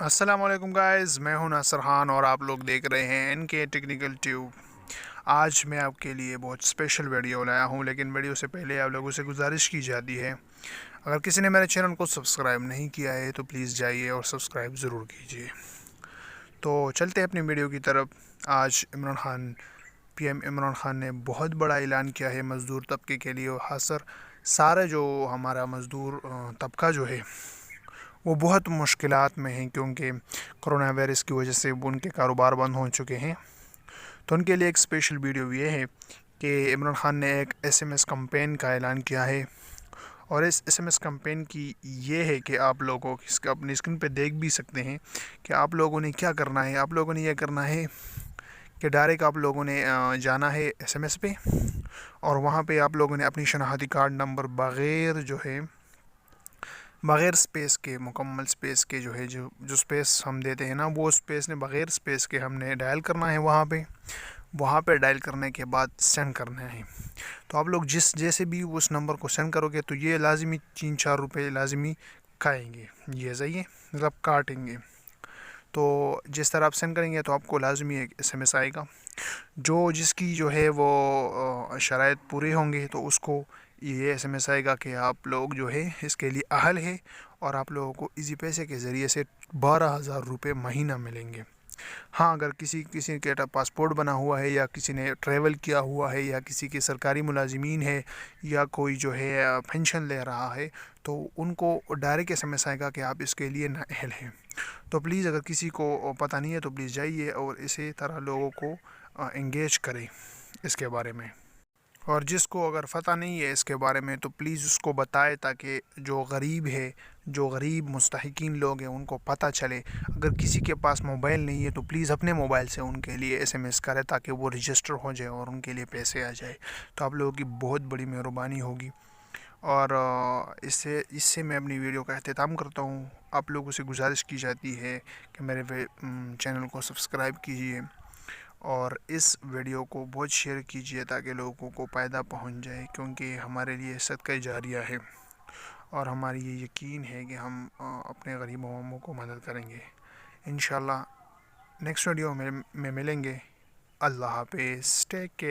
السلام علیکم گائز، میں ہوں ناصر خان اور آپ لوگ دیکھ رہے ہیں ان کے ٹیکنیکل ٹیوب۔ آج میں آپ کے لیے بہت اسپیشل ویڈیو لایا ہوں، لیکن ویڈیو سے پہلے آپ لوگوں سے گزارش کی جاتی ہے، اگر کسی نے میرے چینل کو سبسکرائب نہیں کیا ہے تو پلیز جائیے اور سبسکرائب ضرور کیجیے۔ تو چلتے ہیں اپنی ویڈیو کی طرف۔ آج پی ایم عمران خان نے بہت بڑا اعلان کیا ہے مزدور طبقے کے لیے، اور خاص کر سارا جو ہمارا مزدور طبقہ جو ہے وہ بہت مشکلات میں ہیں، کیونکہ کرونا وائرس کی وجہ سے ان کے کاروبار بند ہو چکے ہیں۔ تو ان کے لیے ایک اسپیشل ویڈیو یہ ہے کہ عمران خان نے ایک ایس ایم ایس کمپین کا اعلان کیا ہے، اور اس ایس ایم ایس کمپین کی یہ ہے کہ آپ لوگوں اس کا اپنی اسکرین پہ دیکھ بھی سکتے ہیں کہ آپ لوگوں نے کیا کرنا ہے۔ آپ لوگوں نے یہ کرنا ہے کہ ڈائریکٹ آپ لوگوں نے جانا ہے ایس ایم ایس پہ، اور وہاں پہ آپ لوگوں نے اپنی شناختی کارڈ نمبر بغیر سپیس کے، مکمل سپیس کے جو سپیس ہم دیتے ہیں نا، وہ سپیس نے بغیر سپیس کے ہم نے ڈائل کرنا ہے وہاں پہ ڈائل کرنے کے بعد سینڈ کرنا ہے۔ تو آپ لوگ جیسے بھی اس نمبر کو سینڈ کرو گے تو یہ لازمی 3-4 روپے لازمی کھائیں گے، یہ صحیح مطلب کاٹیں گے۔ تو جس طرح آپ سینڈ کریں گے تو آپ کو لازمی ایک ایس ایم ایس آئے گا، جس کی جو ہے وہ شرائط پورے ہوں گے تو اس کو یہ ایس ایم ایس آئے گا کہ آپ لوگ جو ہے اس کے لیے اہل ہے، اور آپ لوگوں کو ایزی پیسے کے ذریعے سے 12,000 روپے مہینہ ملیں گے۔ ہاں، اگر کسی کے پاسپورٹ بنا ہوا ہے، یا کسی نے ٹریول کیا ہوا ہے، یا کسی کے سرکاری ملازمین ہے، یا کوئی جو ہے پینشن لے رہا ہے، تو ان کو ڈائریکٹ ایس ایم ایس آئے گا کہ آپ اس کے لیے نااہل ہیں۔ تو پلیز اگر کسی کو پتہ نہیں ہے تو پلیز جائیے اور اسی طرح لوگوں کو انگیج کریں اس کے بارے میں، اور جس کو اگر پتہ نہیں ہے اس کے بارے میں تو پلیز اس کو بتائے، تاکہ جو غریب مستحقین لوگ ہیں ان کو پتہ چلے۔ اگر کسی کے پاس موبائل نہیں ہے تو پلیز اپنے موبائل سے ان کے لیے ایس ایم ایس کرے، تاکہ وہ رجسٹر ہو جائے اور ان کے لیے پیسے آ جائے۔ تو آپ لوگوں کی بہت بڑی مہربانی ہوگی، اور اس سے میں اپنی ویڈیو کا اختتام کرتا ہوں۔ آپ لوگوں سے گزارش کی جاتی ہے کہ میرے چینل کو سبسکرائب کیجیے، اور اس ویڈیو کو بہت شیئر کیجیے تاکہ لوگوں کو فائدہ پہنچ جائے، کیونکہ ہمارے لیے صدقہ جاریہ ہے، اور ہماری یہ یقین ہے کہ ہم اپنے غریب عواموں کو مدد کریں گے۔ انشاءاللہ نیکسٹ ویڈیو میں ملیں گے۔ اللہ حافظ، ٹیک کیئر۔